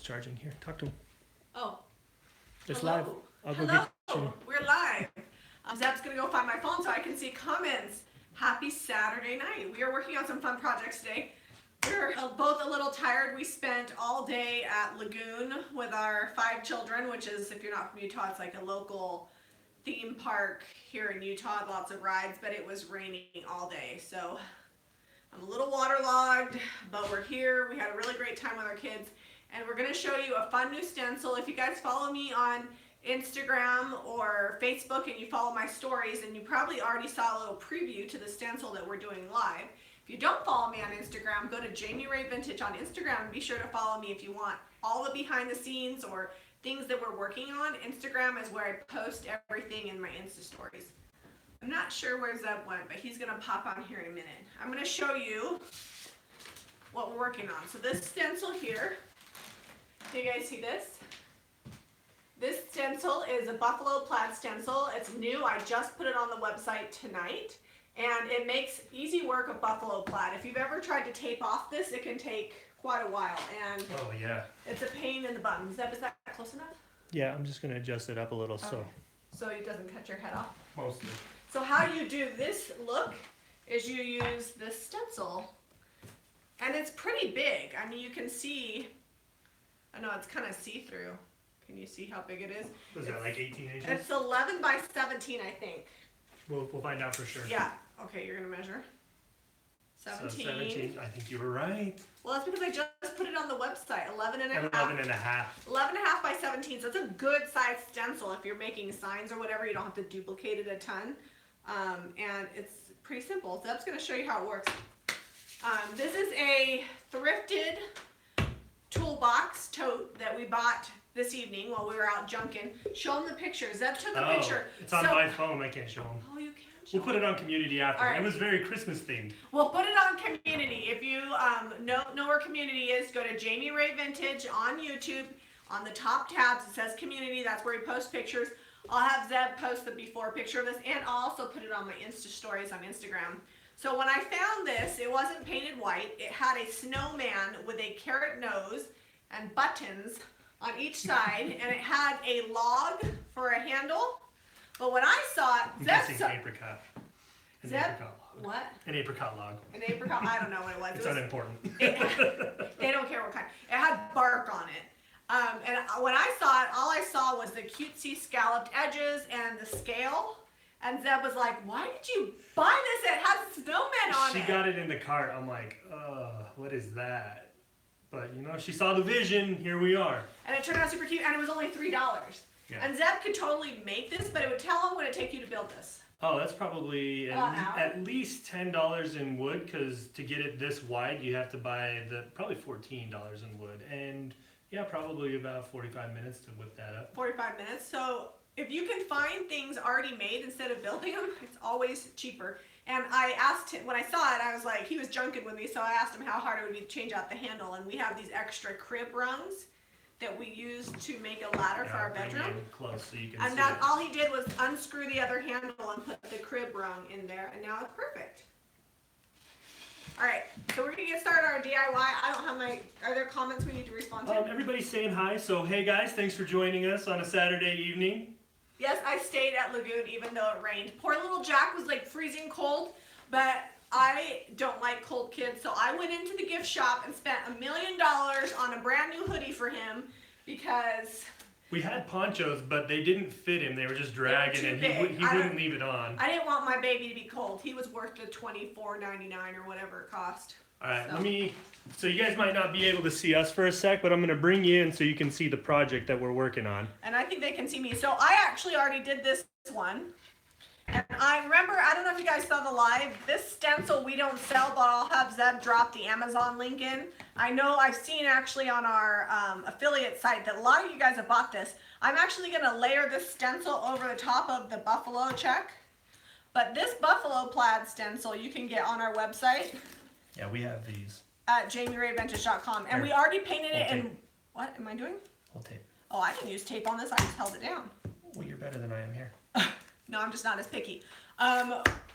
charging. Here, talk to him. Oh. It's Hello. live. I'll go Hello. get you. We're live. Zeb's going to go find my phone so I can see comments. Happy Saturday night. We are working on some fun projects today. We're both a little tired. We spent all day at Lagoon with our 5 children, which is, if you're not from Utah, it's like a local theme park here in Utah. Lots of rides, but it was raining all day. So I'm a little waterlogged, but we're here. We had a really great time with our kids. And we're going to show you a fun new stencil. If you guys follow me on Instagram or Facebook and you follow my stories, and you probably already saw a little preview to the stencil that we're doing live. If you don't follow me on Instagram, go to Jami Ray Vintage on Instagram and be sure to follow me if you want all the behind the scenes or things that we're working on. Instagram is where I post everything in my Insta stories. I'm not sure where Zeb went, but he's going to pop on here in a minute. I'm going to show you what we're working on. So this stencil here, do you guys see this? This stencil is a buffalo plaid stencil. It's new. I just put it on the website tonight, and it makes easy work of buffalo plaid. If you've ever tried to tape off this, it can take quite a while, and Oh yeah. it's a pain in the bum. Zeb, is that close enough? Yeah, I'm just gonna adjust it up a little Okay. So it doesn't cut your head off. mostly. So how you do this look is you use this stencil, and it's pretty big. I mean, you can see, I know it's kind of see-through. Can you see how big it is? Was that like 18 inches? It's 11 by 17, I think. We'll find out for sure. Yeah. Okay, you're gonna measure. 17. So 17. I think you were right. Well, that's because I just put it on the website. 11 and a half. 11 and a half. 11 and a half by 17. So it's a good size stencil if you're making signs or whatever. You don't have to duplicate it a ton. And it's pretty simple. So that's gonna show you how it works. This is a thrifted toolbox tote that we bought this evening while we were out junking. Show them the picture. Zeb took a picture. It's on my phone. I can't show them. Oh, you can show We'll put it on community after. All right. It was very Christmas themed. We'll put it on community. If you know where community is, go to Jami Ray Vintage on YouTube. On the top tabs, it says community. That's where we post pictures. I'll have Zeb post the before picture of this, and I'll also put it on my Insta stories on Instagram. So when I found this, it wasn't painted white. It had a snowman with a carrot nose and buttons on each side, and it had a log for a handle. But when I saw it, I'm Zeb guessing saw apricot. An Zeb? apricot log. What? An apricot log. An apricot? I don't know what it was. It's It was unimportant. they don't care what kind. It had bark on it. And when I saw it, all I saw was the cutesy scalloped edges and the scale. And Zeb was like, why did you buy this? It has snowmen on it. She got it in the cart. I'm like, what is that? But you know, she saw the vision. Here we are. And it turned out super cute, and it was only $3. Yeah. And Zeb could totally make this, but it would tell him what it would take you to build this. Oh, that's probably at least $10 in wood, because to get it this wide, you have to buy probably $14 in wood. And yeah, probably about 45 minutes to whip that up. 45 minutes. So if you can find things already made instead of building them, it's always cheaper. And I asked him, when I saw it, I was like, he was junking with me, so I asked him how hard it would be to change out the handle. And we have these extra crib rungs that we use to make a ladder for our bedroom. Bring it close so you can And see that it. all he did was unscrew the other handle and put the crib rung in there, and now it's perfect. All right, so we're gonna get started on our DIY. I don't have are there comments we need to respond to? Everybody's saying hi, so hey guys, thanks for joining us on a Saturday evening. Yes, I stayed at Lagoon even though it rained. Poor little Jack was like freezing cold, but I don't like cold kids, so I went into the gift shop and spent $1 million on a brand new hoodie for him because we had ponchos, but they didn't fit him. They were just dragging, and he wouldn't leave it on. I didn't want my baby to be cold. He was worth the $24.99 or whatever it cost. All right, so you guys might not be able to see us for a sec, but I'm going to bring you in so you can see the project that we're working on. And I think they can see me. So I actually already did this one. And I remember, I don't know if you guys saw the live, this stencil we don't sell, but I'll have Zeb drop the Amazon link in. I know I've seen actually on our affiliate site that a lot of you guys have bought this. I'm actually going to layer this stencil over the top of the buffalo check. But this buffalo plaid stencil you can get on our website. Yeah, we have these. At JamiRayVintage.com. And we already painted it in, what am I doing? Hold tape. Oh, I didn't use tape on this, I just held it down. Well, you're better than I am here. No, I'm just not as picky.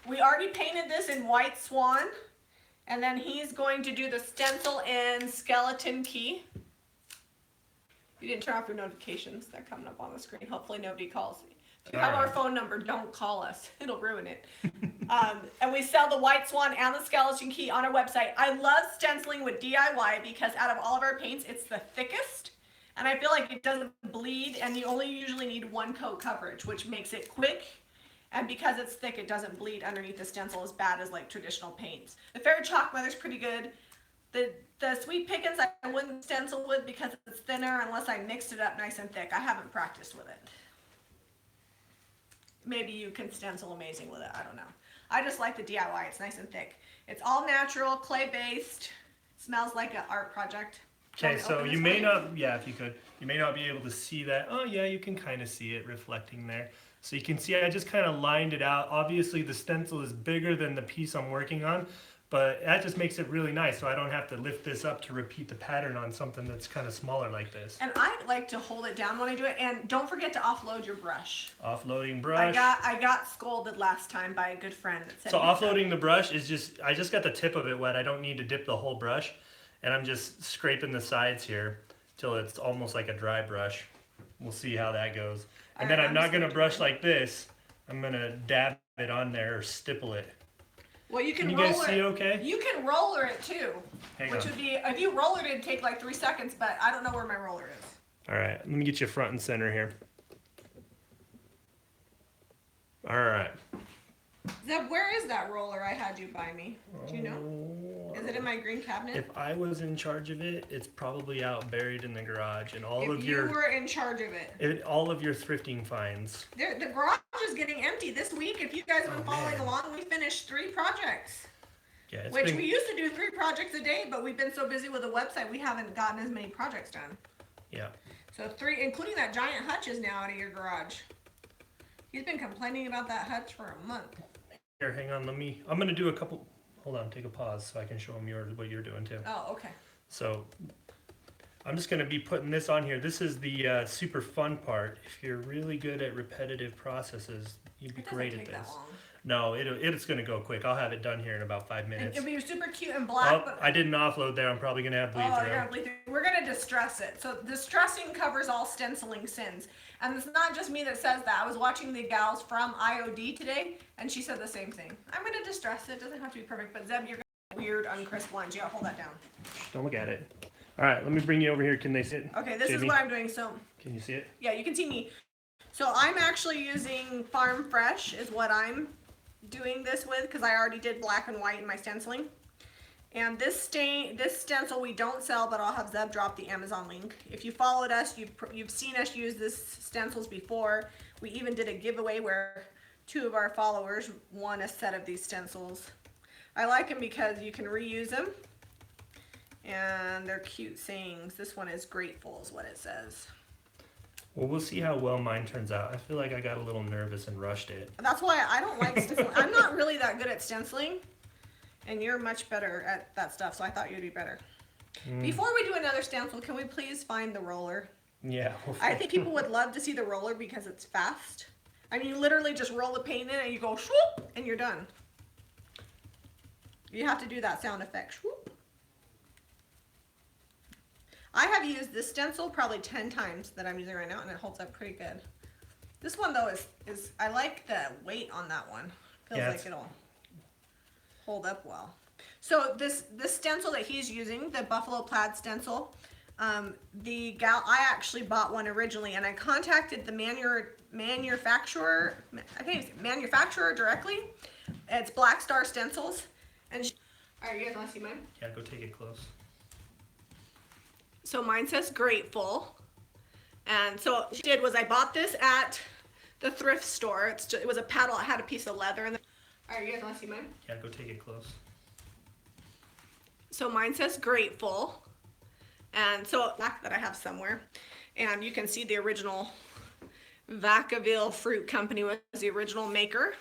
We already painted this in White Swan, and then he's going to do the stencil in Skeleton Key. You didn't turn off your notifications. They're coming up on the screen. Hopefully nobody calls. If you have our phone number, don't call us. It'll ruin it. And we sell the White Swan and the Skeleton Key on our website. I love stenciling with DIY because out of all of our paints, it's the thickest. And I feel like it doesn't bleed, and you only usually need one coat coverage, which makes it quick. And because it's thick, it doesn't bleed underneath the stencil as bad as like traditional paints. The Fair Chalk Weather's pretty good. The Sweet Pickens I wouldn't stencil with because it's thinner unless I mixed it up nice and thick. I haven't practiced with it. Maybe you can stencil amazing with it. I don't know. I just like the DIY. It's nice and thick. It's all natural, clay-based. Smells like an art project. Okay, so you may not, yeah, if you could, you may not be able to see that. Oh yeah, you can kind of see it reflecting there. So you can see I just kind of lined it out. Obviously the stencil is bigger than the piece I'm working on, but that just makes it really nice, so I don't have to lift this up to repeat the pattern on something that's kind of smaller like this. And I like to hold it down when I do it, and don't forget to offload your brush. Offloading brush. I got scolded last time by a good friend that said. So offloading the brush is just, I just got the tip of it wet. I don't need to dip the whole brush, and I'm just scraping the sides here till it's almost like a dry brush. We'll see how that goes. And then I'm not gonna brush like this. I'm gonna dab it on there or stipple it. Well, you can you roller guys see okay? You can roller it too. Hang which on. would be, if you roller it, it'd take like 3 seconds, but I don't know where my roller is. All right, let me get you front and center here. All right. Zeb, where is that roller I had you buy me? Do you know? Is it in my green cabinet? If I was in charge of it, it's probably out buried in the garage, and all if of you your were in charge of it. All of your thrifting finds. The garage is getting empty this week. If you guys have been following along, we finished 3 projects. Yeah, We used to do 3 projects a day, but we've been so busy with the website, we haven't gotten as many projects done. Yeah. So 3, including that giant hutch, is now out of your garage. He's been complaining about that hutch for a month. Here, hang on. I'm gonna do a couple. Hold on, take a pause so I can show them what you're doing too. Oh, okay. So I'm just gonna be putting this on here. This is the super fun part. If you're really good at repetitive processes, you'd be great at this. That long. No, it's gonna go quick. I'll have it done here in about 5 minutes. It'll be super cute and black. Oh, I didn't offload there. I'm probably gonna have bleed through. You're gonna bleed through. We're gonna distress it. So distressing covers all stenciling sins. And it's not just me that says that. I was watching the gals from IOD today, and she said the same thing. I'm gonna distress it. It doesn't have to be perfect, but Zeb, you're gonna have weird, uncrisp lines. You gotta hold that down. Don't look at it. All right, let me bring you over here. Can they see it? Okay, this Jami? is what I'm doing. So Can you see it? yeah, you can see me. So I'm actually using Farm Fresh is what I'm doing this with because I already did black and white in my stenciling. And this stencil we don't sell, but I'll have Zeb drop the Amazon link. If you followed us, you've seen us use this stencils before. We even did a giveaway where 2 of our followers won a set of these stencils. I like them because you can reuse them. And they're cute sayings. This one is grateful is what it says. Well, we'll see how well mine turns out. I feel like I got a little nervous and rushed it. That's why I don't like stenciling. I'm not really that good at stenciling. And you're much better at that stuff, so I thought you'd be better. Before we do another stencil, can we please find the roller? Yeah. I think people would love to see the roller because it's fast. I mean, you literally just roll the paint in and you go swoop, and you're done. You have to do that sound effect, swoop. I have used this stencil probably 10 times that I'm using right now, and it holds up pretty good. This one, though, is I like the weight on that one. Feels like it'll hold up well. So this stencil that he's using, the Buffalo Plaid stencil, the gal, I actually bought one originally, and I contacted the manufacturer directly. It's Black Star Stencils, and all right, you guys want to see mine? Yeah, go take it close. So mine says grateful, and so what she did was I bought this at the thrift store. It was a paddle. It had a piece of leather in the. All right, you guys want to see mine? Yeah, go take it close. So mine says grateful, and so black that I have somewhere, and you can see the original Vacaville Fruit Company was the original maker.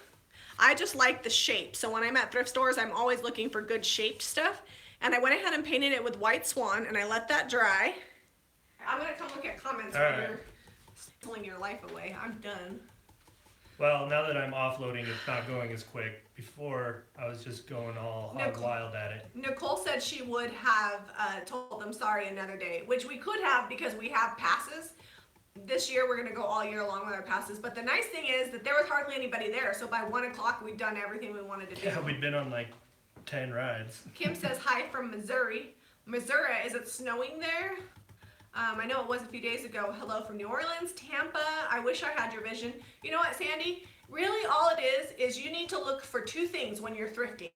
I just like the shape, so when I'm at thrift stores, I'm always looking for good shaped stuff, and I went ahead and painted it with White Swan, and I let that dry. I'm gonna come look at comments while you're pulling your life away. I'm done. Well, now that I'm offloading, it's not going as quick. Before, I was just going all hog wild at it. Nicole said she would have told them sorry another day, which we could have because we have passes. This year we're going to go all year long with our passes, but the nice thing is that there was hardly anybody there, so by 1 o'clock we'd done everything we wanted to do. Yeah, we'd been on like 10 rides. Kim says hi from Missouri. Missouri, is it snowing there? I know it was a few days ago. Hello from New Orleans, Tampa. I wish I had your vision. You know what, Sandy? Really all it is you need to look for 2 things when you're thrifting,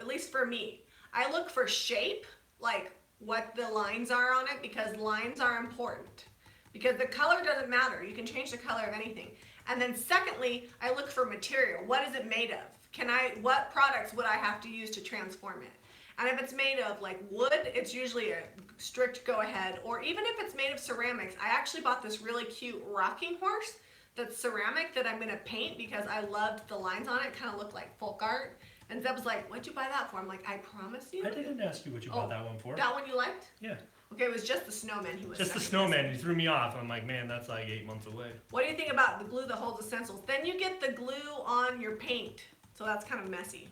at least for me. I look for shape, like what the lines are on it, because lines are important. Because the color doesn't matter. You can change the color of anything. And then secondly, I look for material. What is it made of? What products would I have to use to transform it? And if it's made of like wood, it's usually a strict go ahead. Or even if it's made of ceramics, I actually bought this really cute rocking horse that's ceramic that I'm gonna paint because I loved the lines on it. Kind of looked like folk art. And Zeb was like, what'd you buy that for? I'm like, I promise you. I didn't ask you what you bought that one for. That one you liked? Yeah. Okay, it was just the snowman he was Just the snowman. He threw me off. I'm like, man, that's like 8 months away. What do you think about the glue that holds the stencils? Then you get the glue on your paint. So that's kind of messy.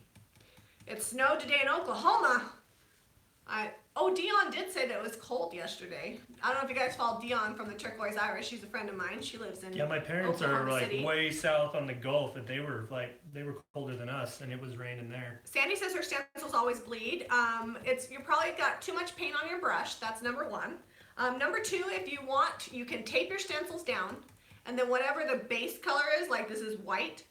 It snowed today in Oklahoma. Dion did say that it was cold yesterday. I don't know if you guys follow Dion from the Turquoise Irish. She's a friend of mine. She lives in my parents Oklahoma are like City. way south on the Gulf, and they were colder than us, and it was raining there. Sandy says her stencils always bleed. You probably got too much paint on your brush. That's number 1. Number 2, if you want, you can tape your stencils down, and then whatever the base color is, like this is white,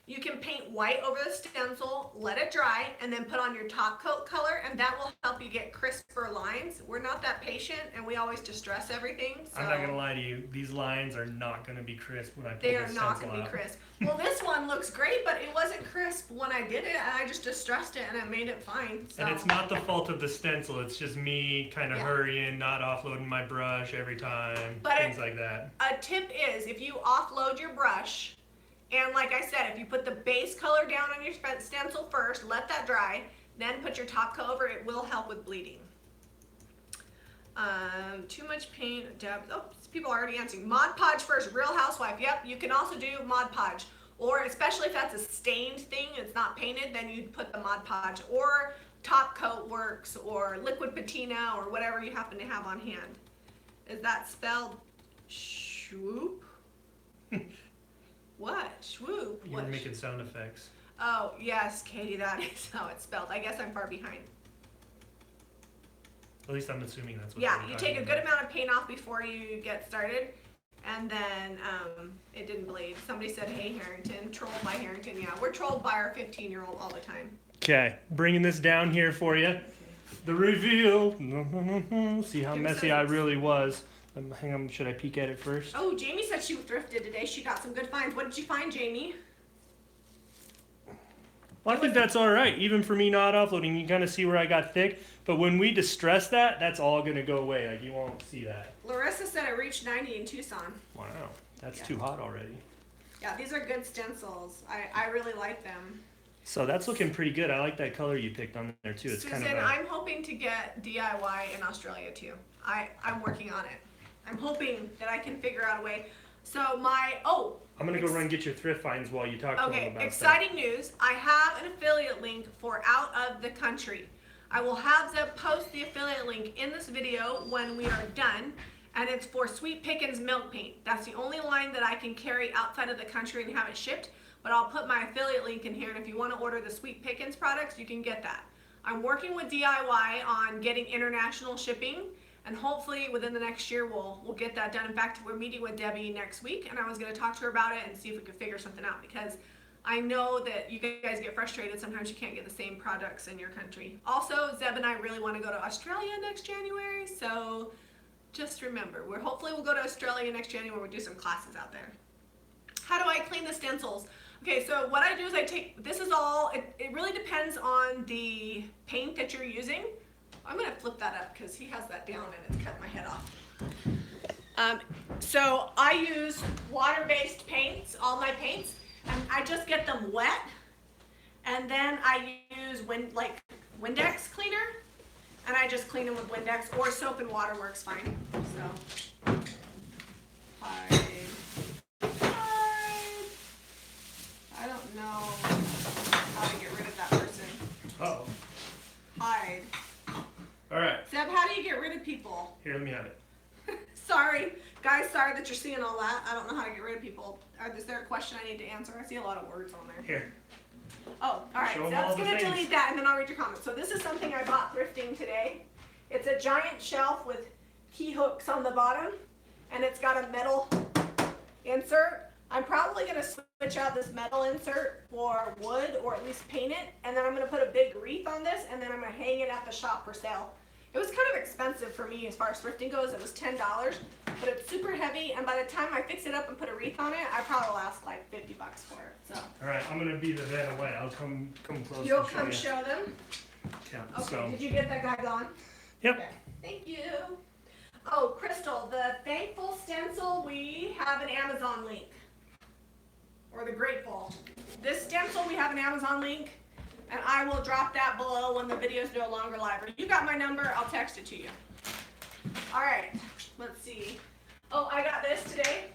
you can paint white over the stencil, let it dry, and then put on your top coat color, and that will help you get crisper lines. We're not that patient, and we always distress everything. So I'm not going to lie to you. These lines are not going to be crisp when I pull they this are stencil not going to be out. crisp. Well, this one looks great, but it wasn't crisp when I did it, and I just distressed it, and it made it fine. So. And it's not the fault of the stencil. It's just me kind of hurrying, not offloading my brush every time, things like that. A tip is, if you offload your brush, and like I said, if you put the base color down on your stencil first, let that dry, then put your top coat over, it will help with bleeding. Too much paint, Deb. Oh, people are already answering. Mod Podge first, Real Housewife. Yep, you can also do Mod Podge. Or especially if that's a stained thing, it's not painted, then you'd put the Mod Podge. Or Top Coat works, or Liquid Patina, or whatever you happen to have on hand. Is that spelled swoop? What? Swoop? You're making sound effects. Oh, yes, Katie, that is how it's spelled. I guess I'm far behind. At least I'm assuming that's what you take a good amount of paint off before you get started, and then it didn't bleed. Somebody said, hey, Harrington, trolled by Harrington. Yeah, we're trolled by our 15-year-old all the time. Okay, bringing this down here for you. Okay. The reveal. See how messy I really was. Hang on, should I peek at it first? Oh, Jamie said she thrifted today. She got some good finds. What did you find, Jamie? Well, I think that's all right. Even for me not offloading, you can kind of see where I got thick. But when we distress that, that's all going to go away. Like, you won't see that. Larissa said it reached 90 in Tucson. Wow, that's too hot already. Yeah, these are good stencils. I really like them. So that's looking pretty good. I like that color you picked on there, too. It's Susan, kind of I'm hoping to get DIY in Australia, too. I'm working on it. I'm hoping that I can figure out a way. So I'm going to go run and get your thrift finds while you talk to them about exciting news. I have an affiliate link for out of the country. I will have Zeb post the affiliate link in this video when we are done. And it's for Sweet Pickins milk paint. That's the only line that I can carry outside of the country and have it shipped. But I'll put my affiliate link in here. And if you want to order the Sweet Pickins products, you can get that. I'm working with DIY on getting international shipping. And hopefully within the next year, we'll get that done. In fact, we're meeting with Debbie next week, and I was going to talk to her about it and see if we could figure something out, because I know that you guys get frustrated. Sometimes you can't get the same products in your country. Also, Zeb and I really want to go to Australia next January, so just remember, hopefully we'll go to Australia next January. We'll do some classes out there. How do I clean the stencils? Okay, so what I do is this is all, it really depends on the paint that you're using. I'm going to flip that up because he has that down and it's cutting my head off. So I use water-based paints, all my paints, and I just get them wet, and then I use Windex cleaner, and I just clean them with Windex, or soap and water works fine. So, Guys, sorry that you're seeing all that. I don't know how to get rid of people. Is there a question I need to answer? I see a lot of words on there. Here. Oh, all right. Show So 'em I'm all just the going to things. delete that and then I'll read your comments. So this is something I bought thrifting today. It's a giant shelf with key hooks on the bottom, and it's got a metal insert. I'm probably going to switch out this metal insert for wood, or at least paint it, and then I'm going to put a big wreath on this, and then I'm going to hang it at the shop for sale. It was kind of expensive for me as far as thrifting goes. It was $10, but it's super heavy, and by the time I fix it up and put a wreath on it, I probably will ask like $50 for it. So. All right, I'm gonna be the van away. I'll come close. You'll and show come you. show them? Yeah. Okay, So. did you get that guy gone? Yep. Okay, thank you. Oh, Crystal, the Thankful stencil, we have an Amazon link. Or the Grateful. This stencil, we have an Amazon link, and I will drop that below when the video is no longer live. Or you got my number, I'll text it to you. All right, let's see. Oh, I got this today.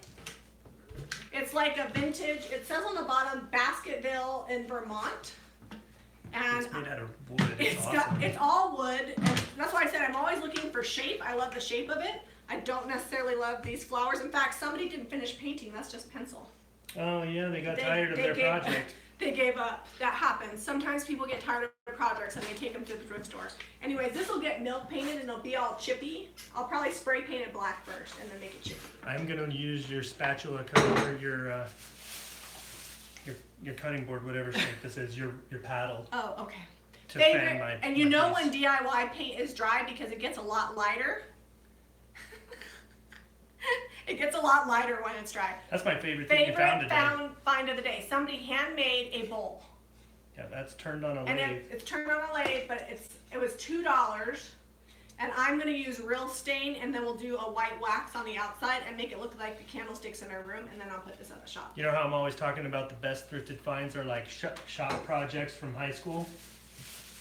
It's like a vintage, it says on the bottom, Basketville in Vermont. And It's made out of wood. It's awesome. it's all wood, and that's why I said I'm always looking for shape. I love the shape of it. I don't necessarily love these flowers. In fact, somebody didn't finish painting. That's just pencil. Oh yeah, they got tired of their project. They gave up. That happens. Sometimes people get tired of their projects and they take them to the thrift store. Anyways, this will get milk painted and it'll be all chippy. I'll probably spray paint it black first and then make it chippy. I'm gonna use your spatula cutter, your cutting board, whatever shape this is, your paddle. Oh, okay. To fan my. And you know piece. when DIY paint is dry because it gets a lot lighter. It gets a lot lighter when it's dry. That's my favorite thing you found today. Find of the day. Somebody handmade a bowl. Yeah, that's turned on a And lathe. it's turned on a lathe, but it was $2. And I'm gonna use real stain, and then we'll do a white wax on the outside and make it look like the candlesticks in our room, and then I'll put this at the shop. You know how I'm always talking about the best thrifted finds are like shop projects from high school?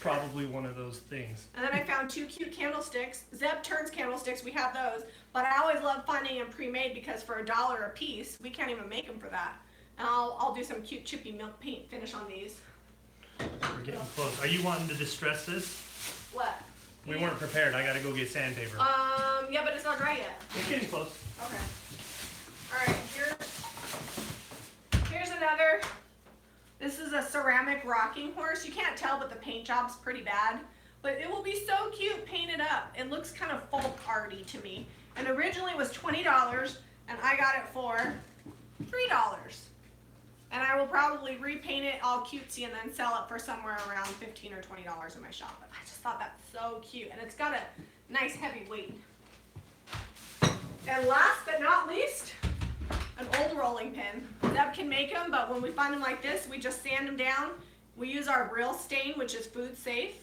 Probably one of those things. And then I found 2 cute candlesticks. Zeb turns candlesticks, we have those. But I always love finding them pre-made because for $1 a piece, we can't even make them for that. And I'll do some cute chippy milk paint finish on these. We're getting close. Are you wanting to distress this? What? We weren't prepared. I gotta go get sandpaper. Yeah, but it's not dry yet. It's getting close. Okay. All right, here's another. This is a ceramic rocking horse. You can't tell, but the paint job's pretty bad. But it will be so cute painted up. It looks kind of folk arty to me. And originally it was $20, and I got it for $3. And I will probably repaint it all cutesy and then sell it for somewhere around $15 or $20 in my shop. But I just thought that's so cute, and it's got a nice heavy weight. And last but not least, an old rolling pin. Zeb can make them, but when we find them like this, we just sand them down. We use our real stain, which is food safe,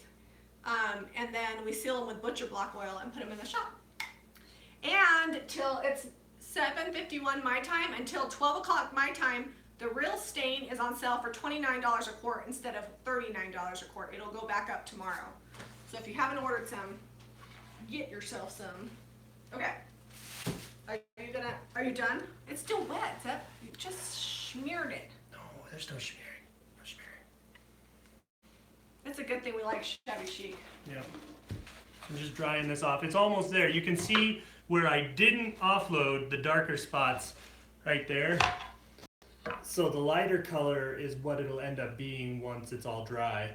and then we seal them with butcher block oil and put them in the shop. And till it's 7:51 my time, until 12 o'clock my time, the real stain is on sale for $29 a quart instead of $39 a quart. It'll go back up tomorrow. So if you haven't ordered some, get yourself some. Okay. Are you done? It's still wet, Zeb. You just smeared it. No, there's no smearing. No smearing. It's a good thing we like shabby chic. Yeah. I'm just drying this off. It's almost there. You can see where I didn't offload the darker spots right there. So the lighter color is what it'll end up being once it's all dry.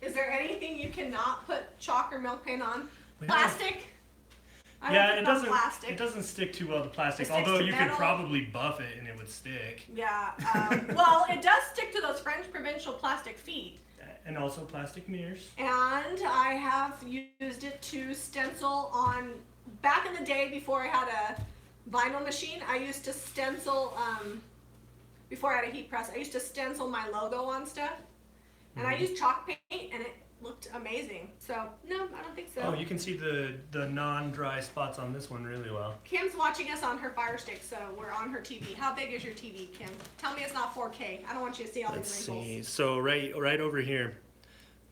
Is there anything you cannot put chalk or milk paint on? Well, Plastic? I yeah, don't it think doesn't. plastic. It doesn't stick too well to plastic. It sticks Although to you could metal. probably buff it and it would stick. Yeah. Well, it does stick to those French provincial plastic feet. And also plastic mirrors. And I have used it to stencil on. Back in the day, before I had a vinyl machine, I used to stencil. Before I had a heat press, I used to stencil my logo on stuff. And I used chalk paint, and it looked amazing. So no, I don't think so. Oh, you can see the non-dry spots on this one really well. Kim's watching us on her Fire Stick, so we're on her TV. How big is your TV, Kim? Tell me it's not 4K. I don't want you to see all Let's these wrinkles. see. So right over here.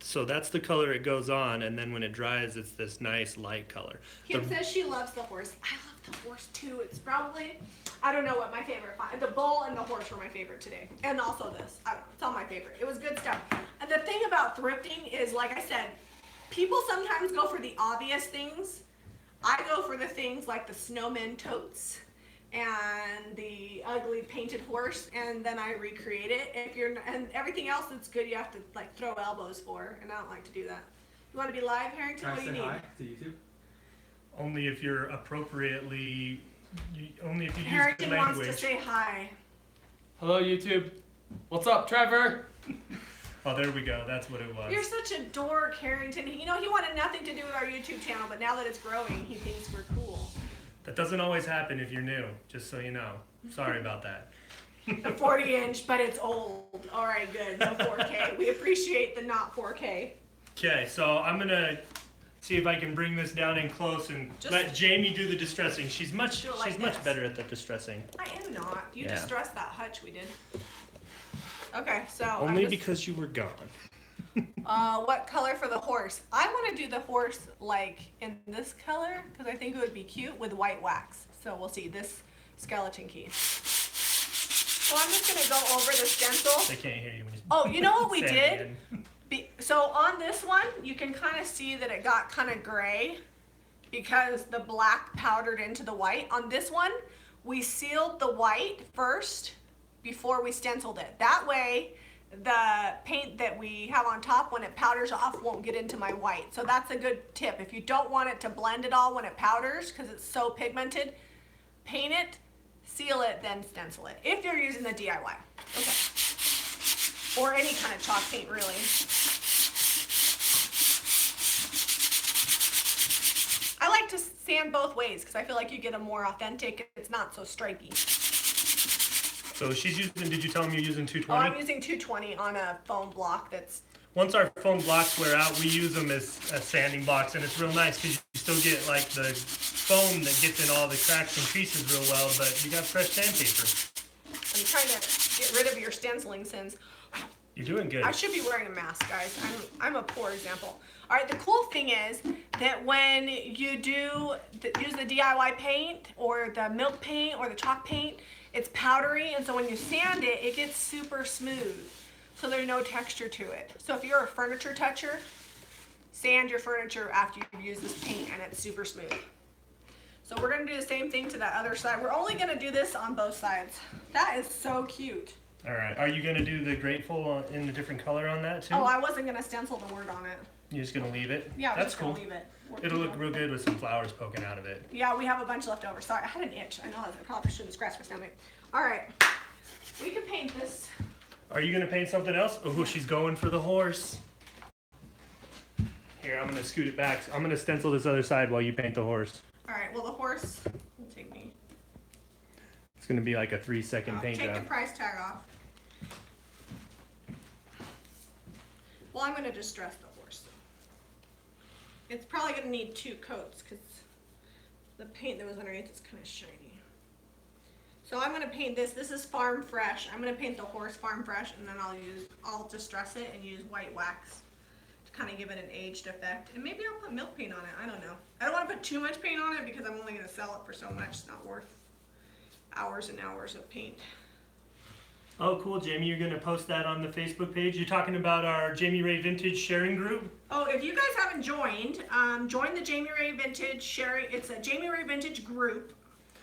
So that's the color it goes on, and then when it dries, it's this nice light color. Kim says she loves the horse. I love the horse too. It's probably, I don't know what my favorite. The bull and the horse were my favorite today, and also this. I don't know. It's all my favorite. It was good stuff. And the thing about thrifting is, like I said, people sometimes go for the obvious things. I go for the things like the snowman totes and the ugly painted horse, and then I recreate it. And everything else that's good, you have to like throw elbows for, and I don't like to do that. You want to be live, Harrington? What do you need? Hi to YouTube. Only if you're appropriately, only if you use the Harrington wants language. to say hi. Hello YouTube. What's up, Trevor? Oh, there we go. That's what it was. You're such a dork, Harrington. You know, he wanted nothing to do with our YouTube channel, but now that it's growing, he thinks we're cool. That doesn't always happen if you're new, just so you know. Sorry about that. The 40-inch, but it's old. All right, good. No 4K. We appreciate the not 4K. Okay, so I'm gonna see if I can bring this down in close and let Jamie do the distressing. She's much better at the distressing. I am not. You Yeah. distressed that hutch we did. Okay, so Only because you were gone. what color for the horse? I want to do the horse like in this color because I think it would be cute with white wax. So we'll see this skeleton key. So I'm just gonna go over the stencil. They can't hear you when you. Oh, you know what we stand did? in. So on this one, you can kind of see that it got kind of gray because the black powdered into the white. On this one, we sealed the white first before we stenciled it. That way, the paint that we have on top, when it powders off, won't get into my white. So that's a good tip. If you don't want it to blend at all when it powders, because it's so pigmented, paint it, seal it, then stencil it. If you're using the DIY. Okay. Or any kind of chalk paint, really. I like to sand both ways because I feel like you get a more authentic, it's not so stripey. So she's using, did you tell him you're using Oh, 220? I'm using 220 on a foam block that's... Once our foam blocks wear out, we use them as sanding blocks, and it's real nice because you still get like the foam that gets in all the cracks and creases real well, but you got fresh sandpaper. I'm trying to get rid of your stenciling sins. You're doing good. I should be wearing a mask, guys. I'm a poor example. All right, the cool thing is that when you use the DIY paint or the milk paint or the chalk paint, it's powdery, and so when you sand it, it gets super smooth. So there's no texture to it. So if you're a furniture toucher, sand your furniture after you've used this paint and it's super smooth. So we're gonna do the same thing to that other side. We're only gonna do this on both sides. That is so cute. All right. Are you going to do the grateful in a different color on that too? Oh, I wasn't gonna stencil the word on it. You're just going to leave it? Yeah, we're That's just gonna cool. leave it. It'll look real good with some flowers poking out of it. Yeah, we have a bunch left over. Sorry, I had an itch. I know I probably shouldn't scratch my stomach. All right, we can paint this. Are you going to paint something else? Oh, she's going for the horse. Here, I'm going to scoot it back. I'm going to stencil this other side while you paint the horse. All right, well, the horse will take me. It's going to be like a 3-second paint Take job. the price tag off. Well, I'm gonna distress the horse. It's probably gonna need 2 coats because the paint that was underneath is kind of shiny. So I'm gonna paint this. This is Farm Fresh. I'm gonna paint the horse Farm Fresh, and then I'll distress it and use white wax to kind of give it an aged effect. And maybe I'll put milk paint on it. I don't know. I don't want to put too much paint on it because I'm only gonna sell it for so much. It's not worth hours and hours of paint. Oh, cool, Jamie. You're going to post that on the Facebook page. You're talking about our Jami Ray Vintage sharing group? Oh, if you guys haven't joined, join the Jami Ray Vintage sharing. It's a Jami Ray Vintage group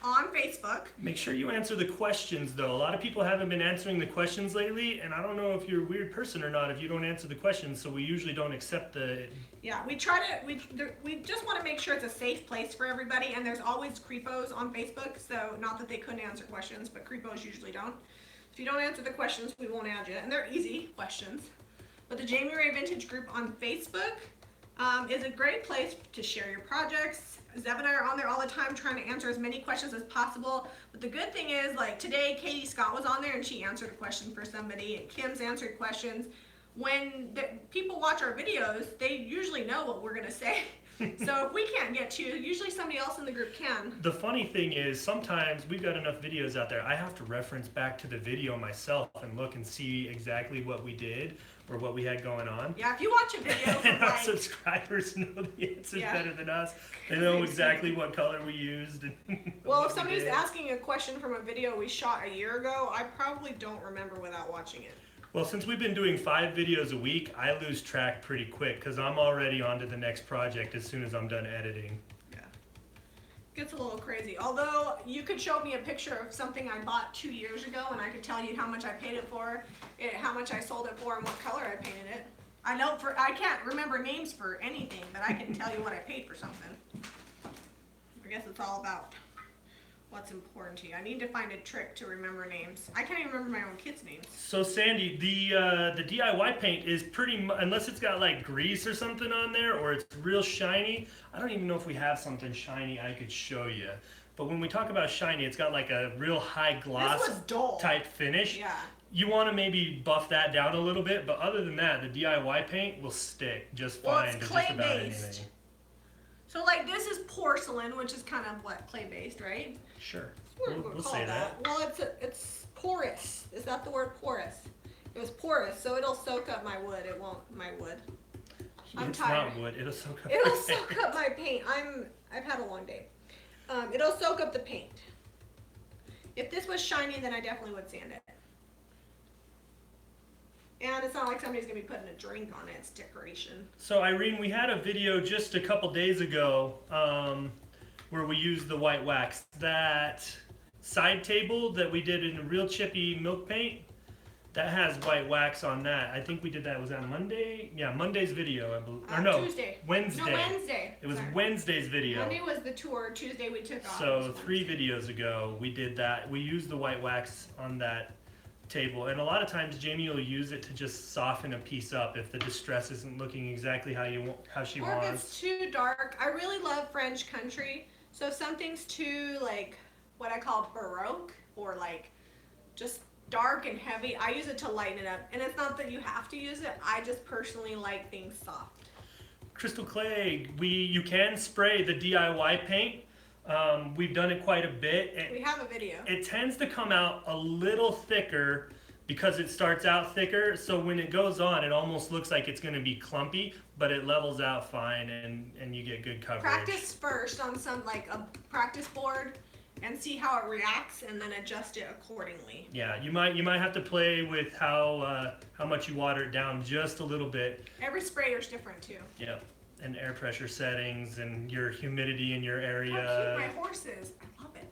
on Facebook. Make sure you answer the questions, though. A lot of people haven't been answering the questions lately, and I don't know if you're a weird person or not if you don't answer the questions, so we usually don't accept the... Yeah, we just want to make sure it's a safe place for everybody, and there's always creepos on Facebook, so not that they couldn't answer questions, but creepos usually don't. If you don't answer the questions, we won't add you, and they're easy questions. But the Jami Ray Vintage group on Facebook is a great place to share your projects. Zeb and I are on there all the time trying to answer as many questions as possible. But the good thing is, like today, Katie Scott was on there and she answered a question for somebody, and Kim's answered questions. When people watch our videos, they usually know what we're gonna say. So if we can't get to you, usually somebody else in the group can. The funny thing is, sometimes we've got enough videos out there, I have to reference back to the video myself and look and see exactly what we did or what we had going on. Yeah, if you watch a video from And our like, subscribers know the answers Yeah. better than us. They know exactly what color we used. And well, what if we somebody's did. asking a question from a video we shot a year ago, I probably don't remember without watching it. Well, since we've been doing 5 videos a week, I lose track pretty quick because I'm already on to the next project as soon as I'm done editing. Yeah. Gets a little crazy. Although you could show me a picture of something I bought 2 years ago and I could tell you how much I paid it for, how much I sold it for, and what color I painted it. I can't remember names for anything, but I can tell you what I paid for something. I guess it's all about what's important to you. I need to find a trick to remember names. I can't even remember my own kids' names. So Sandy, the DIY paint is pretty unless it's got like grease or something on there or it's real shiny. I don't even know if we have something shiny I could show you. But when we talk about shiny, it's got like a real high gloss type finish. Yeah. You want to maybe buff that down a little bit, but other than that, the DIY paint will stick just fine to just about anything. So like this is porcelain, which is kind of what, clay-based, right? Sure. We'll say call that. Well, it's porous. Is that the word porous? It was porous, so it'll soak up my wood. It won't my wood. I'm tired. It's not wood. It'll soak up. It'll soak up my paint. I've had a long day. It'll soak up the paint. If this was shiny, then I definitely would sand it. And it's not like somebody's gonna be putting a drink on it. It's decoration. So Irene, we had a video just a couple days ago where we used the white wax. That side table that we did in a real chippy milk paint, that has white wax on that. I think we did that. Was that Monday? Yeah, Monday's video, I believe. Or no, Tuesday. Wednesday. No, Wednesday. It was Sorry. Wednesday's video. Monday was the tour. Tuesday we took off. So 3 videos ago, we did that. We used the white wax on that table, and a lot of times Jamie will use it to just soften a piece up if the distress isn't looking exactly how she or wants. If it's too dark. I really love French country, so if something's too like what I call baroque or like just dark and heavy, I use it to lighten it up. And it's not that you have to use it, I just personally like things soft. Crystal clay, you can spray the DIY paint. We've done it quite a bit. We have a video. It tends to come out a little thicker because it starts out thicker, so when it goes on, it almost looks like it's going to be clumpy, but it levels out fine and you get good coverage. Practice first on some like a practice board and see how it reacts, and then adjust it accordingly. Yeah, you might have to play with how much you water it down just a little bit. Every sprayer's different too. Yeah, and air pressure settings and your humidity in your area. How cute my horse is. I love it.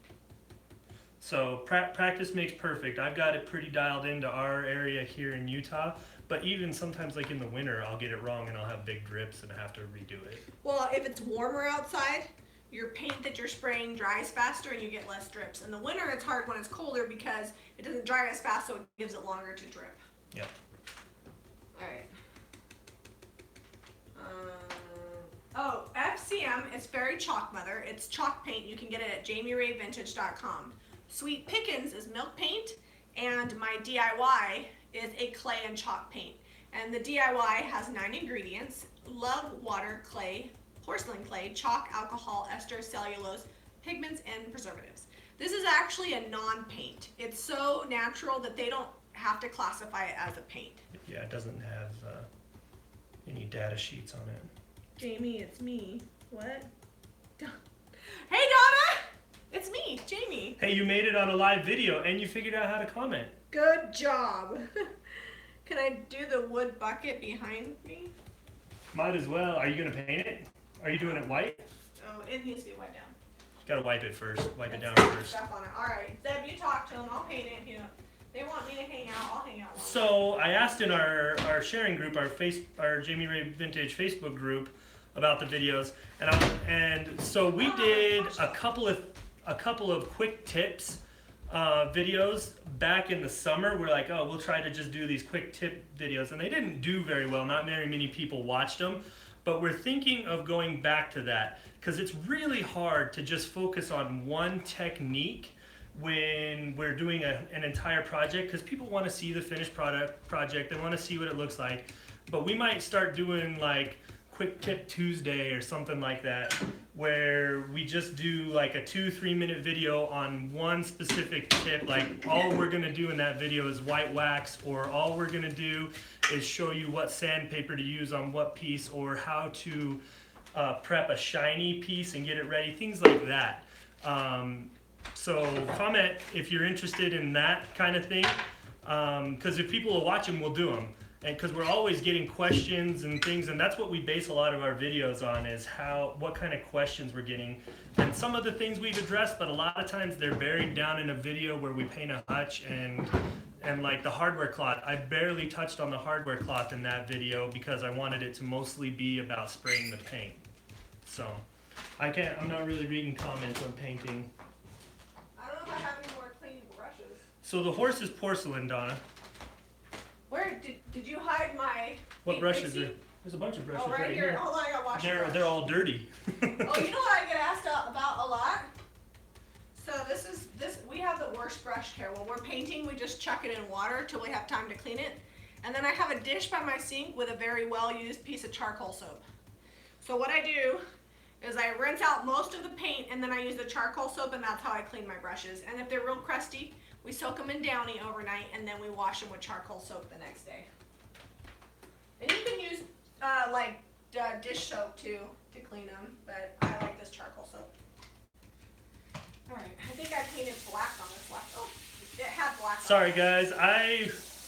So practice makes perfect. I've got it pretty dialed into our area here in Utah, but even sometimes like in the winter, I'll get it wrong and I'll have big drips and I have to redo it. Well, if it's warmer outside, your paint that you're spraying dries faster and you get less drips. In the winter, it's hard when it's colder because it doesn't dry as fast, so it gives it longer to drip. Yep. All right. FCM, it's Fairy Chalk Mother. It's chalk paint. You can get it at JamiRayVintage.com. Sweet Pickens is milk paint, and my DIY is a clay and chalk paint. And the DIY has 9 ingredients: love, water, clay, porcelain clay, chalk, alcohol, ester, cellulose, pigments, and preservatives. This is actually a non-paint. It's so natural that they don't have to classify it as a paint. Yeah, it doesn't have any data sheets on it. Jamie, it's me. What? Hey, Donna! It's me, Jamie. Hey, you made it on a live video and you figured out how to comment. Good job. Can I do the wood bucket behind me? Might as well. Are you going to paint it? Are you doing it white? Oh, it needs to be wiped down. Gotta wipe it first. Wipe it down Let's first. Stuff on it. All right, Zeb, you talk to them. I'll paint it. You know, they want me to hang out. I'll hang out. So I asked in our sharing group, our Jami Ray Vintage Facebook group, about the videos, and so we did a couple of quick tips videos back in the summer. We're like, oh, we'll try to just do these quick tip videos, and they didn't do very well. Not very many people watched them, but we're thinking of going back to that because it's really hard to just focus on one technique when we're doing an entire project, because people want to see the finished project, they want to see what it looks like. But we might start doing like Quick Tip Tuesday or something like that, where we just do like a 2-3 minute video on one specific tip. Like all we're gonna do in that video is white wax, or all we're gonna do is show you what sandpaper to use on what piece, or how to prep a shiny piece and get it ready, things like that. So comment if you're interested in that kind of thing, because if people will watch them, we'll do them. And because we're always getting questions and things, and that's what we base a lot of our videos on, is what kind of questions we're getting. And some of the things we've addressed, but a lot of times they're buried down in a video where we paint a hutch and like the hardware cloth. I barely touched on the hardware cloth in that video because I wanted it to mostly be about spraying the paint. So I'm not really reading comments on painting. I don't know if I have any more cleaning brushes. So the horse is porcelain, Donna. Where did you hide my? What brushes are? There's a bunch of brushes right here. Hold on, I gotta wash your brush. They're all dirty. Oh, you know what I get asked about a lot? So we have the worst brush care. When we're painting, we just chuck it in water till we have time to clean it. And then I have a dish by my sink with a very well-used piece of charcoal soap. So what I do is I rinse out most of the paint and then I use the charcoal soap, and that's how I clean my brushes. And if they're real crusty, we soak them in Downy overnight and then we wash them with charcoal soap the next day. And you can use dish soap too to clean them, but I like this charcoal soap. Alright, I think I painted black on this last. Oh, it had black on it. Sorry guys,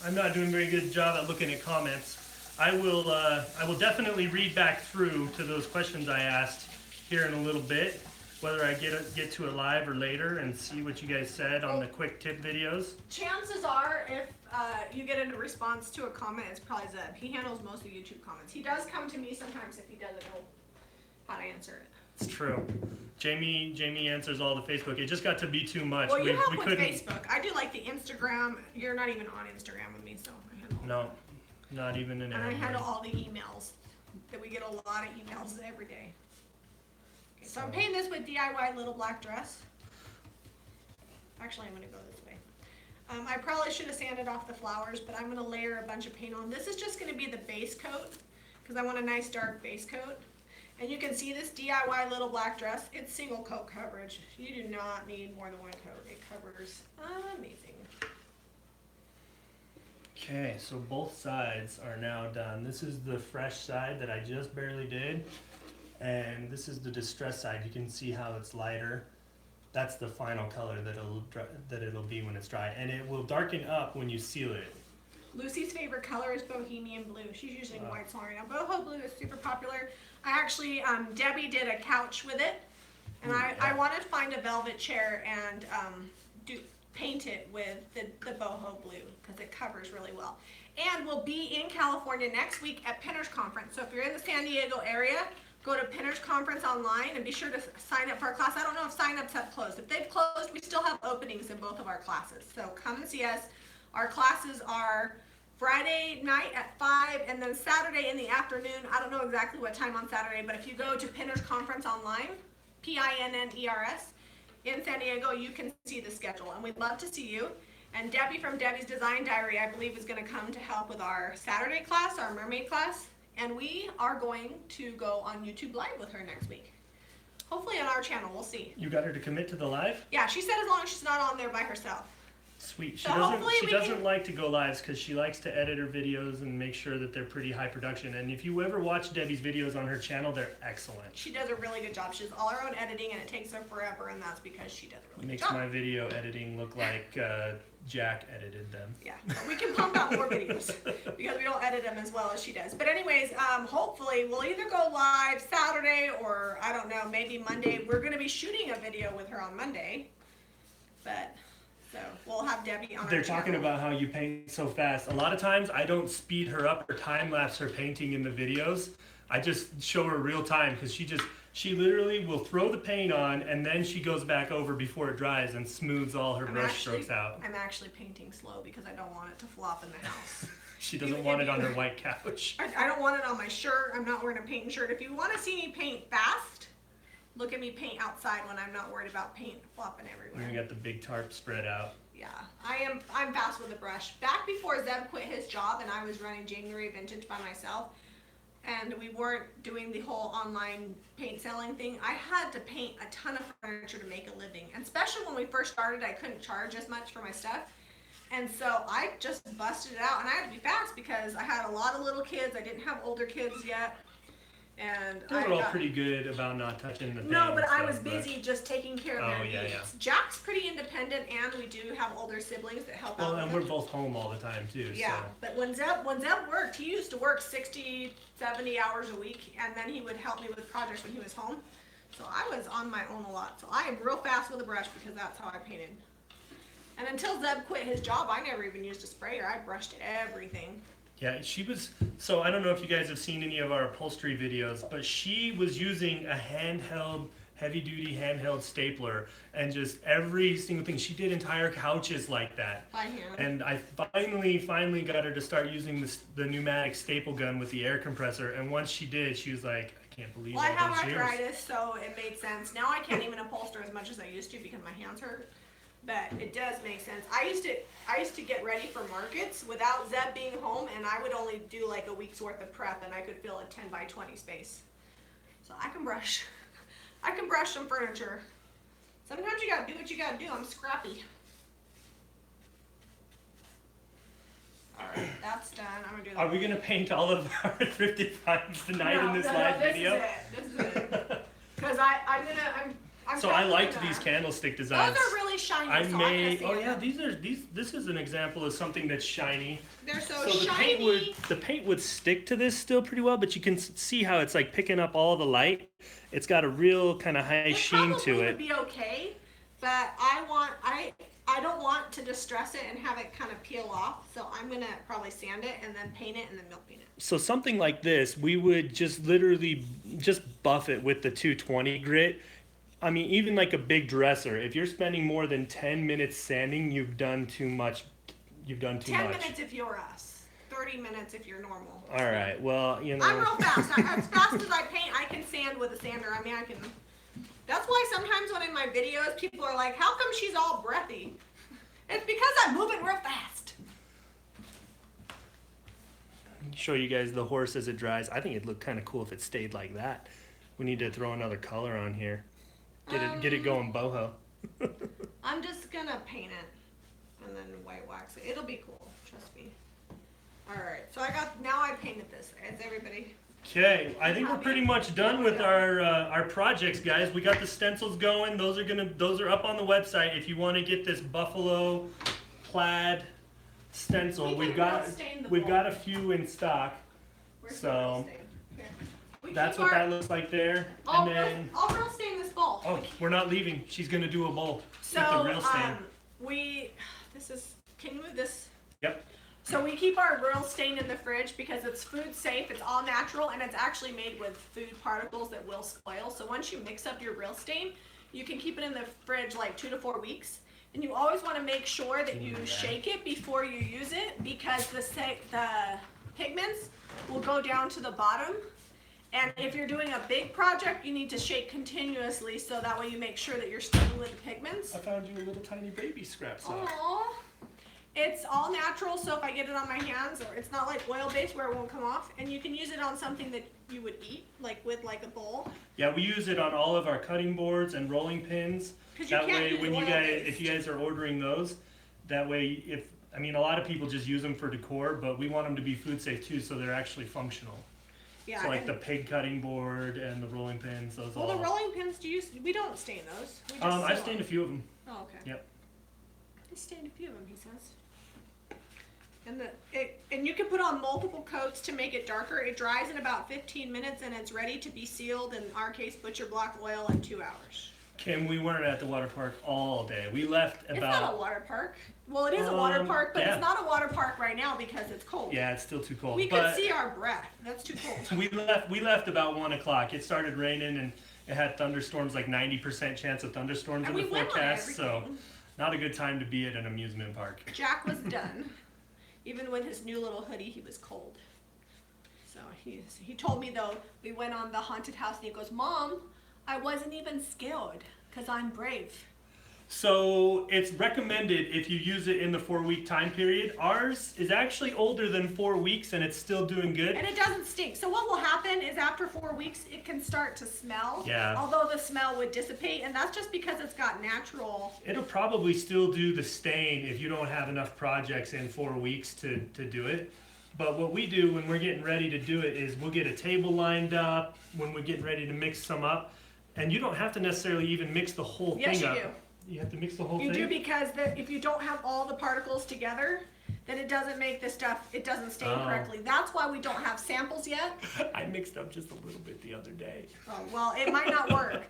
I'm not doing a very good job at looking at comments. I will definitely read back through to those questions I asked here in a little bit, whether I get to it live or later, and see what you guys said on the quick tip videos. Chances are, if you get a response to a comment, it's probably Zeb. He handles most of the YouTube comments. He does come to me sometimes if he doesn't know how to answer it. It's true. Jamie answers all the Facebook. It just got to be too much. Well, you help with Facebook. I do like the Instagram. You're not even on Instagram with me, so I handle No, not even an And I handle all the emails. That we get a lot of emails every day. Okay, so I'm painting this with DIY little black dress. Actually, I'm going to go this way. I probably should have sanded off the flowers, but I'm going to layer a bunch of paint on. This is just going to be the base coat because I want a nice dark base coat. And you can see this DIY little black dress. It's single coat coverage. You do not need more than one coat. It covers amazing. Okay, so both sides are now done. This is the fresh side that I just barely did, and this is the distress side. You can see how it's lighter. That's the final color that it'll be when it's dry, and it will darken up when you seal it. Lucy's favorite color is bohemian blue. She's using white song right now. Boho blue is super popular. I actually, Debbie did a couch with it, and I wanted to find a velvet chair and paint it with the boho blue because it covers really well. And we'll be in California next week at Pinners Conference. So if you're in the San Diego area, go to Pinners Conference online and be sure to sign up for our class. I don't know if sign-ups have closed. If they've closed, we still have openings in both of our classes. So come and see us. Our classes are Friday night at 5 and then Saturday in the afternoon. I don't know exactly what time on Saturday, but if you go to Pinners Conference online, Pinners, in San Diego, you can see the schedule, and we'd love to see you. And Debbie from Debbie's Design Diary, I believe, is going to come to help with our Saturday class, our mermaid class, and we are going to go on YouTube Live with her next week. Hopefully on our channel, we'll see. You got her to commit to the live? Yeah, she said as long as she's not on there by herself. Sweet. She So doesn't like to go lives because she likes to edit her videos and make sure that they're pretty high production. And if you ever watch Debbie's videos on her channel, they're excellent. She does a really good job. She does all her own editing, and it takes her forever, and that's because she does a really good job. Makes my video editing look like Jack edited them. Yeah, we can pump out more videos because we don't edit them as well as she does. But anyways, hopefully we'll either go live Saturday or I don't know, maybe Monday. We're going to be shooting a video with her on Monday, but so we'll have Debbie on. They're talking about how you paint so fast. A lot of times I don't speed her up or time lapse her painting in the videos. I just show her real time because she literally will throw the paint on and then she goes back over before it dries and smooths all her brush strokes out. I'm actually painting slow because I don't want it to flop in the house. She doesn't want it on her white couch. I don't want it on my shirt. I'm not wearing a painting shirt. If you want to see me paint fast, look at me paint outside when I'm not worried about paint flopping everywhere. We got the big tarp spread out. Yeah, I'm fast with a brush. Back before Zeb quit his job and I was running Jami Ray Vintage by myself, and we weren't doing the whole online paint selling thing, I had to paint a ton of furniture to make a living. And especially when we first started, I couldn't charge as much for my stuff. And so I just busted it out, and I had to be fast because I had a lot of little kids. I didn't have older kids yet. And They were all pretty good about not touching the paint. No, but I was busy just taking care of their needs. Yeah. Jack's pretty independent. independent, and we do have older siblings that help Well, out. and we're both home all the time too. Yeah, So. but when Zeb worked, he used to work 60, 70 hours a week, and then he would help me with projects when he was home. So I was on my own a lot. So I am real fast with a brush because that's how I painted. And until Zeb quit his job, I never even used a sprayer. I brushed everything. Yeah, she was, so I don't know if you guys have seen any of our upholstery videos, but she was using a handheld, heavy-duty handheld stapler, and just every single thing. She did entire couches like that. By hand. And I finally got her to start using the pneumatic staple gun with the air compressor, and once she did, she was like, I can't believe Well, I all have those years. arthritis, so it made sense. Now I can't even upholster as much as I used to because my hands hurt. But it does make sense. I used to get ready for markets without Zeb being home, and I would only do like a week's worth of prep, and I could fill a 10 by 20 space. So I can brush. I can brush some furniture. Sometimes you gotta do what you gotta do. I'm scrappy. Alright, that's done. I'm gonna do that. Are we gonna paint all of our thrifted finds tonight in this live video? This is it. Because I'm So I definitely liked gonna- these candlestick designs. Those are really shiny. I so made. I'm Oh gonna yeah, sand them. this is an example of something that's shiny. They're so, So shiny. the paint would stick to this still pretty well, but you can see how it's like picking up all the light. It's got a real kind of high It sheen probably to would it. be okay, but I don't want to distress it and have it kind of peel off. So I'm gonna probably sand it and then paint it and then milk paint it. So something like this, we would just literally just buff it with the 220 grit. I mean, even like a big dresser, if you're spending more than 10 minutes sanding, you've done too much. You've done too 10 much. minutes if you're us. 30 minutes if you're normal. All right. Well, you know. I'm real fast. As fast as I paint, I can sand with a sander. I mean, I can. That's why sometimes when in my videos, people are like, "How come she's all breathy?" It's because I'm moving real fast. Show you guys the horse as it dries. I think it'd look kind of cool if it stayed like that. We need to throw another color on here. Get it going boho. I'm just gonna paint it and then white wax it. It'll be cool. Trust me. All right. So now I painted this. Is everybody? Okay, I think we're pretty much done with our projects, guys. We got the stencils going. Those are up on the website if you want to get this buffalo plaid stencil. We've got a few in stock. Where's So, the real stain? Here. We That's keep what our- that looks like there. I'll And then real stain this bowl. oh, we're not leaving. She's gonna do a bowl So with the real stain. can you move this? Yep. So we keep our real stain in the fridge because it's food safe, it's all natural, and it's actually made with food particles that will spoil. So once you mix up your real stain, you can keep it in the fridge like 2 to 4 weeks. And you always want to make sure that you shake it before you use it because the pigments will go down to the bottom. And if you're doing a big project, you need to shake continuously so that way you make sure that you're stable with the pigments. I found you a little tiny baby scrap sock. Aww. It's all natural, so if I get it on my hands, or it's not like oil-based where it won't come off, and you can use it on something that you would eat, like with like a bowl. Yeah, we use it on all of our cutting boards and rolling pins. 'Cause you That can't way, use when oil-based. if you guys are ordering those, that way, a lot of people just use them for decor, but we want them to be food safe too, so they're actually functional. Yeah. So like and- the pig cutting board and the rolling pins, those well, all. the rolling pins, we don't stain those. We just I've sew stained a them. few of them. Oh, okay. Yep. I stained a few of them, he says. And you can put on multiple coats to make it darker. It dries in about 15 minutes and it's ready to be sealed. In our case, butcher block oil in 2 hours. Kim, we weren't at the water park all day. We left It's not a about. water park. Well, it is a water park, but yeah. it's not a water park right now because it's cold. Yeah, it's still too cold. We but could see our breath. That's too cold. we left about 1 o'clock. It started raining and it had thunderstorms, like 90% chance of thunderstorms And in we the went on forecast. So everything. not a good time to be at an amusement park. Jack was done. Even with his new little hoodie, he was cold. So he told me though, we went on the haunted house and he goes, "Mom, I wasn't even scared because I'm brave." So it's recommended if you use it in the 4-week time period. Ours is actually older than 4 weeks and it's still doing good. And it doesn't stink. So what will happen is after 4 weeks, it can start to smell. Yeah. Although the smell would dissipate, and that's just because it's got natural. It'll probably still do the stain if you don't have enough projects in 4 weeks to do it. But what we do when we're getting ready to do it is we'll get a table lined up when we're getting ready to mix some up. And you don't have to necessarily even mix the whole Yes, thing you up. do. You have to mix the whole You thing? do, because if you don't have all the particles together, then it doesn't make the stuff, it doesn't stain correctly. That's why we don't have samples yet. I mixed up just a little bit the other day. Oh, well, it might not work.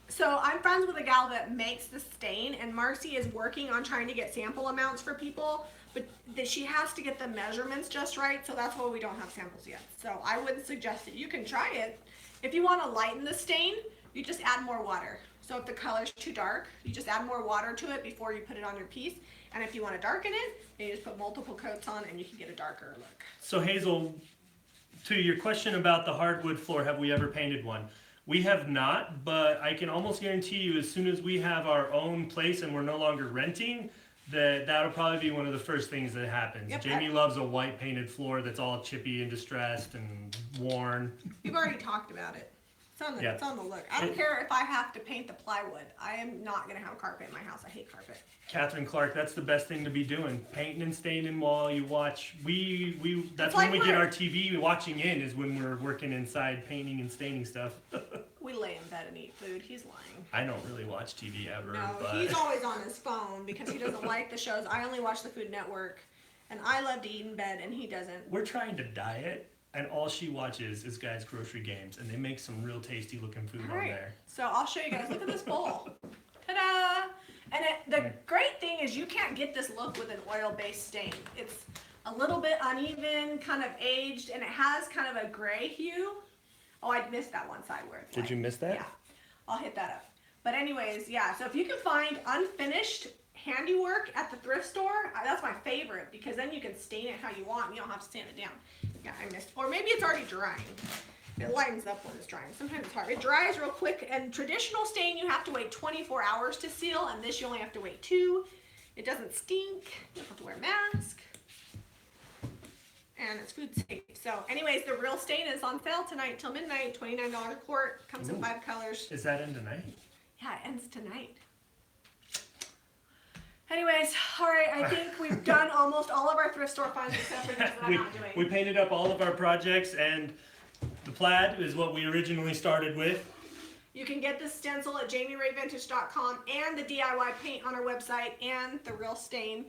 So I'm friends with a gal that makes the stain, and Marcy is working on trying to get sample amounts for people, but she has to get the measurements just right, so that's why we don't have samples yet. So I wouldn't suggest it. You can try it. If you want to lighten the stain, you just add more water. So if the color's too dark, you just add more water to it before you put it on your piece. And if you want to darken it, then you just put multiple coats on and you can get a darker look. So Hazel, to your question about the hardwood floor, have we ever painted one? We have not, but I can almost guarantee you as soon as we have our own place and we're no longer renting, that'll probably be one of the first things that happens. Yep. Jamie loves a white painted floor that's all chippy and distressed and worn. We've already talked about it. Yeah. It's on the look. I don't care if I have to paint the plywood. I am not going to have carpet in my house. I hate carpet. Catherine Clark, that's the best thing to be doing. Painting and staining while you watch. That's It's when like we get work. our TV watching in, is when we're working inside painting and staining stuff. We lay in bed and eat food. He's lying. I don't really watch TV ever, No, but he's always on his phone because he doesn't like the shows. I only watch the Food Network, and I love to eat in bed, and he doesn't. we're trying to diet, and all she watches is Guys Grocery Games, and they make some real tasty looking food All on right. there. So I'll show you guys. Look at this bowl. Ta-da! And the great thing is you can't get this look with an oil-based stain. It's a little bit uneven, kind of aged, and it has kind of a gray hue. Oh, I missed that one side where it's Did white. you miss that? Yeah, I'll hit that up. But anyways, yeah, so if you can find unfinished handiwork at the thrift store, that's my favorite, because then you can stain it how you want and you don't have to sand it down. Yeah, I missed. Or maybe it's already drying. It lightens up when it's drying. Sometimes it's hard. It dries real quick, and traditional stain you have to wait 24 hours to seal, and this you only have to wait 2. It doesn't stink. You don't have to wear a mask. And it's food safe. So anyways, the real stain is on sale tonight till midnight, $29 a quart. Comes in Ooh. 5 colors. Is that in tonight? Yeah, it ends tonight. Anyways, all right, I think we've done almost all of our thrift store finds except for things that I'm not doing. We painted up all of our projects, and the plaid is what we originally started with. You can get the stencil at JamiRayVintage.com and the DIY paint on our website and the real stain.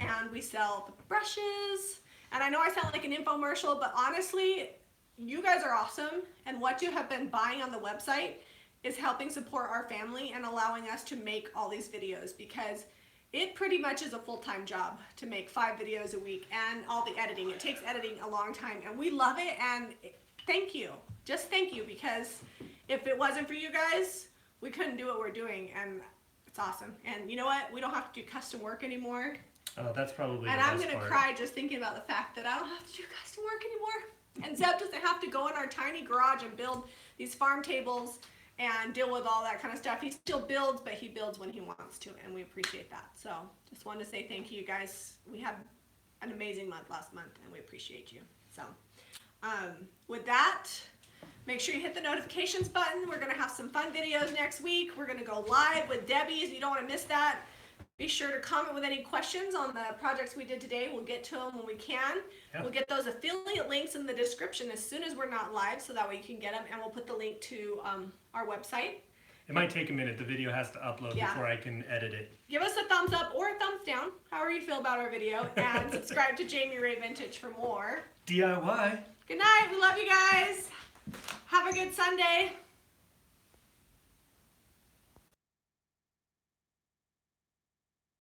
And we sell the brushes. And I know I sound like an infomercial, but honestly, you guys are awesome. And what you have been buying on the website is helping support our family and allowing us to make all these videos, because it pretty much is a full-time job to make 5 videos a week and all the editing. It takes editing a long time, and we love it. And thank you. Just thank you, because if it wasn't for you guys, we couldn't do what we're doing, and it's awesome. And you know what? We don't have to do custom work anymore. Oh, that's probably And the I'm best gonna part. cry just thinking about the fact that I don't have to do custom work anymore. And Zeb doesn't have to go in our tiny garage and build these farm tables and deal with all that kind of stuff. He still builds, but he builds when he wants to, and we appreciate that. So just wanted to say thank you guys. We had an amazing month last month, and we appreciate you. So with that, make sure you hit the notifications button. We're gonna have some fun videos next week. We're gonna go live with Debbie, so you don't wanna miss that. Be sure to comment with any questions on the projects we did today. We'll get to them when we can. Yeah. We'll get those affiliate links in the description as soon as we're not live, so that way you can get them, and we'll put the link to our website. It might take a minute. The video has to upload Yeah. before I can edit it. Give us a thumbs up or a thumbs down, however you feel about our video, and subscribe to Jami Ray Vintage for more. DIY. Good night. We love you guys. Have a good Sunday.